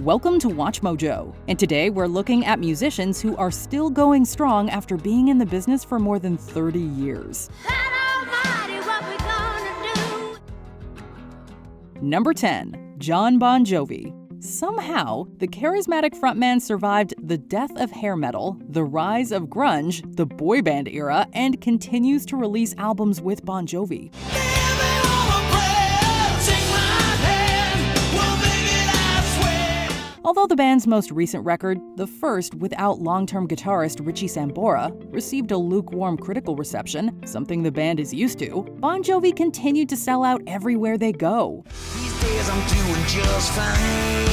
Welcome to WatchMojo, and today we're looking at musicians who are still going strong after being in the business for more than 30 years. Number 10. Jon Bon Jovi. Somehow, the charismatic frontman survived the death of hair metal, the rise of grunge, the boy band era, and continues to release albums with Bon Jovi. Although the band's most recent record, the first without long-term guitarist Richie Sambora, received a lukewarm critical reception, something the band is used to, Bon Jovi continued to sell out everywhere they go. These days I'm doing just fine.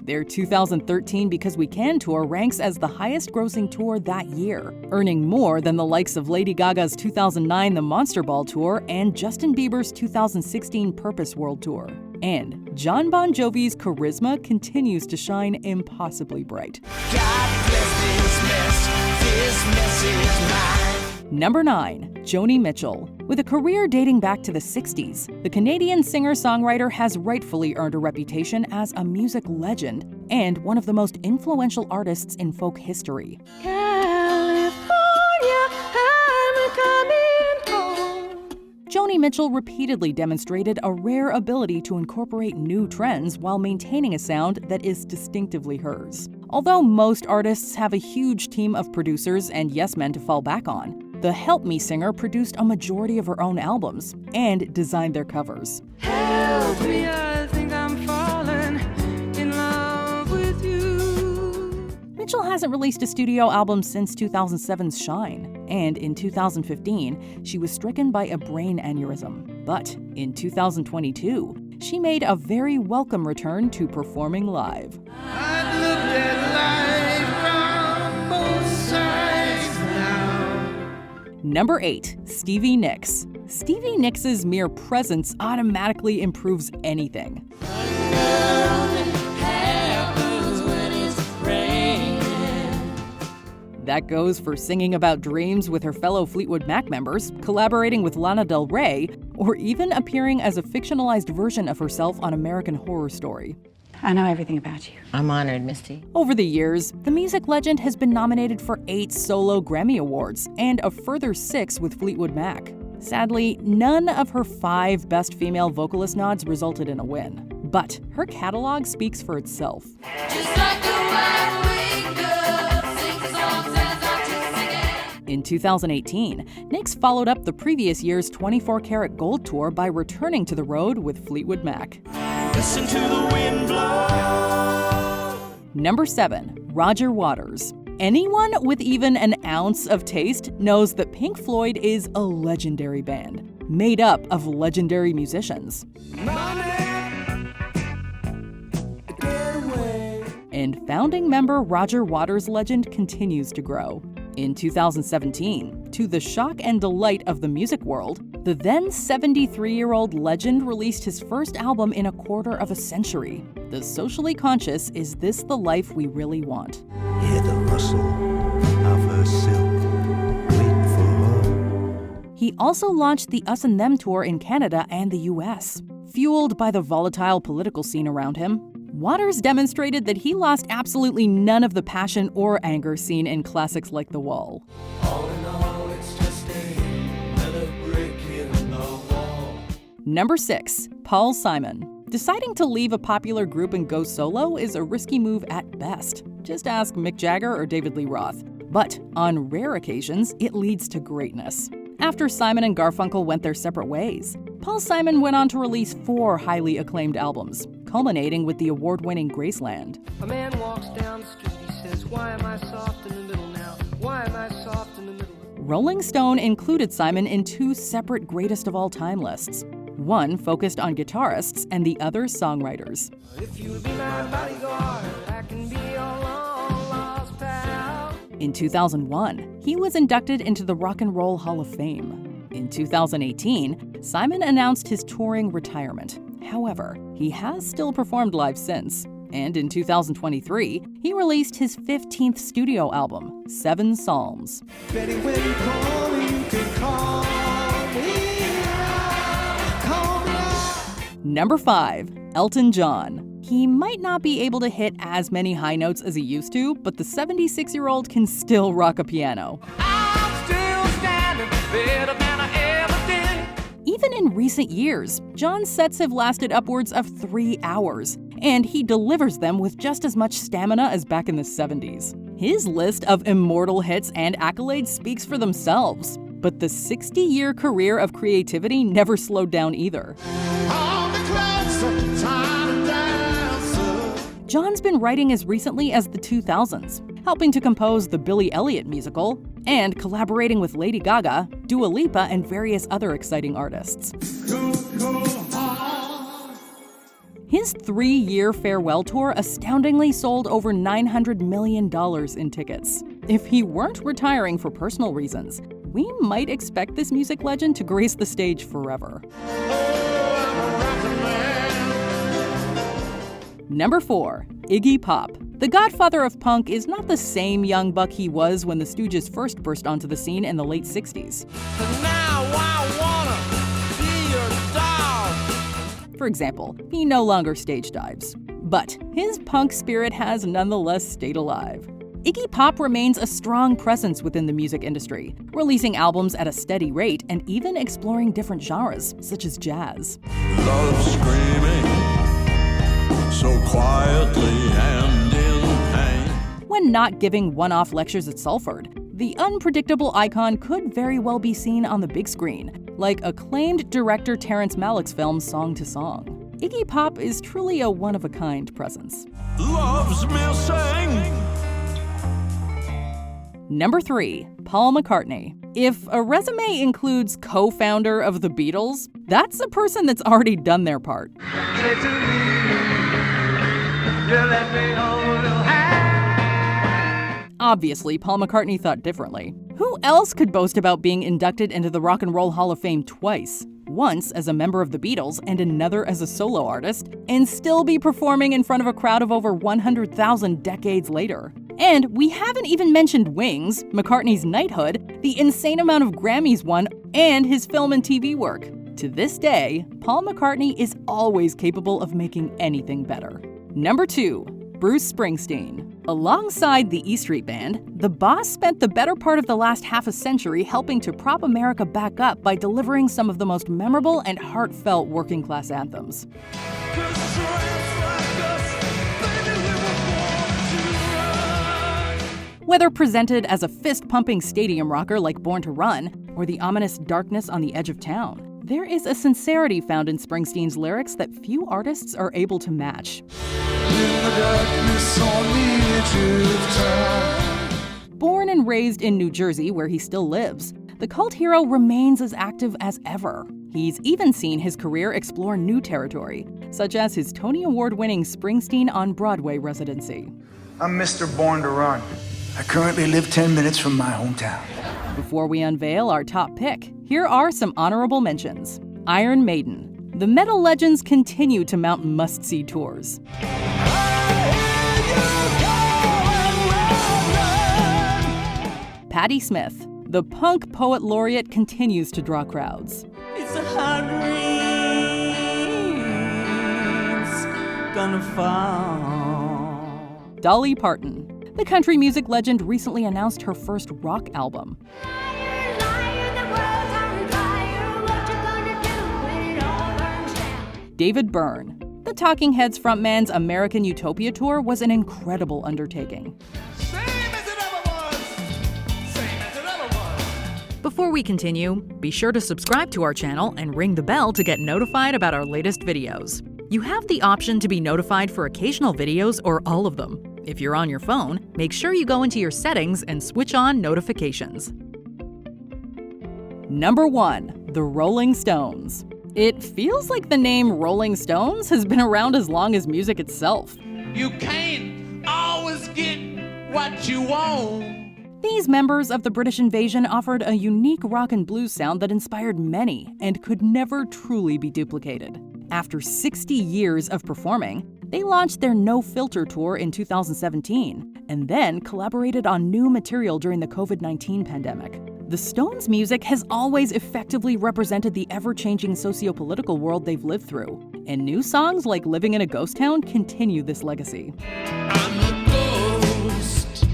Their 2013 Because We Can tour ranks as the highest-grossing tour that year, earning more than the likes of Lady Gaga's 2009 The Monster Ball Tour and Justin Bieber's 2016 Purpose World Tour. And Jon Bon Jovi's charisma continues to shine impossibly bright. God bless this mess. This mess is mine. Number 9. Joni Mitchell. With a career dating back to the 60s, the Canadian singer-songwriter has rightfully earned a reputation as a music legend and one of the most influential artists in folk history. California, I'm coming home. Joni Mitchell repeatedly demonstrated a rare ability to incorporate new trends while maintaining a sound that is distinctively hers. Although most artists have a huge team of producers and yes-men to fall back on, the Help Me singer produced a majority of her own albums and designed their covers. Help me, I think I'm falling in love with you. Mitchell hasn't released a studio album since 2007's Shine, and in 2015, she was stricken by a brain aneurysm. But in 2022, she made a very welcome return to performing live. I've looked at life from both sides now. Number 8. Stevie Nicks. Stevie Nicks' mere presence automatically improves anything. That goes for singing about dreams with her fellow Fleetwood Mac members, collaborating with Lana Del Rey, or even appearing as a fictionalized version of herself on American Horror Story. I know everything about you. I'm honored, Misty. Over the years, the music legend has been nominated for 8 solo Grammy Awards and a further 6 with Fleetwood Mac. Sadly, none of her 5 Best Female Vocalist nods resulted in a win. But her catalog speaks for itself. Just like the white winged dove sings the songs as I just sing it. In 2018, Nicks followed up the previous year's 24-karat gold tour by returning to the road with Fleetwood Mac. Listen to the wind blow. Number 7. Roger Waters. Anyone with even an ounce of taste knows that Pink Floyd is a legendary band, made up of legendary musicians. And founding member Roger Waters' legend continues to grow. In 2017, to the shock and delight of the music world, the then 73-year-old legend released his first album in a quarter of a century. The socially conscious Is This the Life We Really Want? Hear the rustle of her silk, wait for her. He also launched the Us and Them tour in Canada and the US. Fueled by the volatile political scene around him, Waters demonstrated that he lost absolutely none of the passion or anger seen in classics like The Wall. All in all, it's just another brick in the wall. Number 6. Paul Simon. Deciding to leave a popular group and go solo is a risky move at best. Just ask Mick Jagger or David Lee Roth. But on rare occasions, it leads to greatness. After Simon and Garfunkel went their separate ways, Paul Simon went on to release 4 highly acclaimed albums, culminating with the award-winning Graceland. A man walks down the street, he says, why am I soft in the middle now? Why am I soft in the middle? Rolling Stone included Simon in 2 separate greatest of all time lists. One focused on guitarists and the other songwriters. If you'll be my bodyguard, I can be your long lost pal. In 2001, he was inducted into the Rock and Roll Hall of Fame. In 2018, Simon announced his touring retirement. However, he has still performed live since. And in 2023, he released his 15th studio album, 7 Psalms. Betty, when you call me, you can call me out. Call me out. Number 5. Elton John. He might not be able to hit as many high notes as he used to, but the 76-year-old can still rock a piano. I'm still standing better than I ever did. Even in recent years, Jon's sets have lasted upwards of 3 hours, and he delivers them with just as much stamina as back in the 70s. His list of immortal hits and accolades speaks for themselves, but the 60-year career of creativity never slowed down either. On the clouds, time to dance. Jon's been writing as recently as the 2000s, helping to compose the Billy Elliot musical, and collaborating with Lady Gaga, Dua Lipa, and various other exciting artists. His 3-year farewell tour astoundingly sold over $900 million in tickets. If he weren't retiring for personal reasons, we might expect this music legend to grace the stage forever. Number 4. Iggy Pop. The godfather of punk is not the same young buck he was when the Stooges first burst onto the scene in the late 60s. And now I wanna be your dog. For example, he no longer stage dives. But his punk spirit has nonetheless stayed alive. Iggy Pop remains a strong presence within the music industry, releasing albums at a steady rate and even exploring different genres, such as jazz. Love screaming so quietly and in pain. When not giving one-off lectures at Salford, the unpredictable icon could very well be seen on the big screen, like acclaimed director Terrence Malick's film Song to Song. Iggy Pop is truly a one-of-a-kind presence. Love's missing. Number 3. Paul McCartney. If a resume includes co-founder of the Beatles, that's a person that's already done their part. Say to me, you let me hold your hand. Obviously, Paul McCartney thought differently. Who else could boast about being inducted into the Rock and Roll Hall of Fame twice? Once as a member of the Beatles and another as a solo artist, and still be performing in front of a crowd of over 100,000 decades later. And we haven't even mentioned Wings, McCartney's knighthood, the insane amount of Grammys won, and his film and TV work. To this day, Paul McCartney is always capable of making anything better. Number 2. Bruce Springsteen. Alongside the E Street Band, the boss spent the better part of the last half a century helping to prop America back up by delivering some of the most memorable and heartfelt working-class anthems. Whether presented as a fist-pumping stadium rocker like Born to Run, or the ominous darkness on the edge of town, there is a sincerity found in Springsteen's lyrics that few artists are able to match. Born and raised in New Jersey, where he still lives, the cult hero remains as active as ever. He's even seen his career explore new territory, such as his Tony Award-winning Springsteen on Broadway residency. I'm Mr. Born to Run. I currently live 10 minutes from my hometown. Before we unveil our top pick, here are some honorable mentions. Iron Maiden. The metal legends continue to mount must-see tours. Patti Smith. The punk poet laureate continues to draw crowds. It's a hard rain's gonna fall. Dolly Parton. The country music legend recently announced her first rock album. David Byrne. The Talking Heads frontman's American Utopia tour was an incredible undertaking. Before we continue, be sure to subscribe to our channel and ring the bell to get notified about our latest videos. You have the option to be notified for occasional videos or all of them. If you're on your phone, make sure you go into your settings and switch on notifications. Number 1. The Rolling Stones. It feels like the name Rolling Stones has been around as long as music itself. You can't always get what you want. These members of the British Invasion offered a unique rock and blues sound that inspired many and could never truly be duplicated. After 60 years of performing, they launched their No Filter tour in 2017, and then collaborated on new material during the COVID-19 pandemic. The Stones' music has always effectively represented the ever-changing socio-political world they've lived through, And new songs like Living in a Ghost Town continue this legacy. I'm a ghost,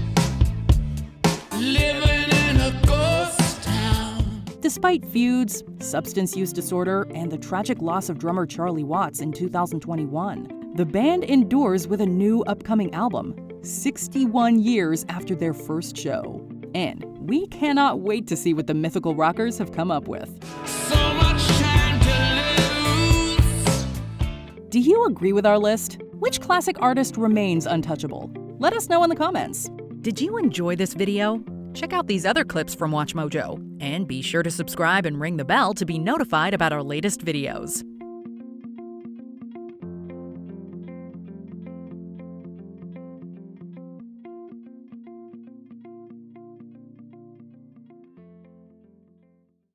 living in a ghost town. Despite feuds, substance use disorder, and the tragic loss of drummer Charlie Watts in 2021, the band endures with a new upcoming album, 61 years after their first show. And we cannot wait to see what the mythical rockers have come up with. So much time to lose. Do you agree with our list? Which classic artist remains untouchable? Let us know in the comments. Did you enjoy this video? Check out these other clips from WatchMojo, and be sure to subscribe and ring the bell to be notified about our latest videos.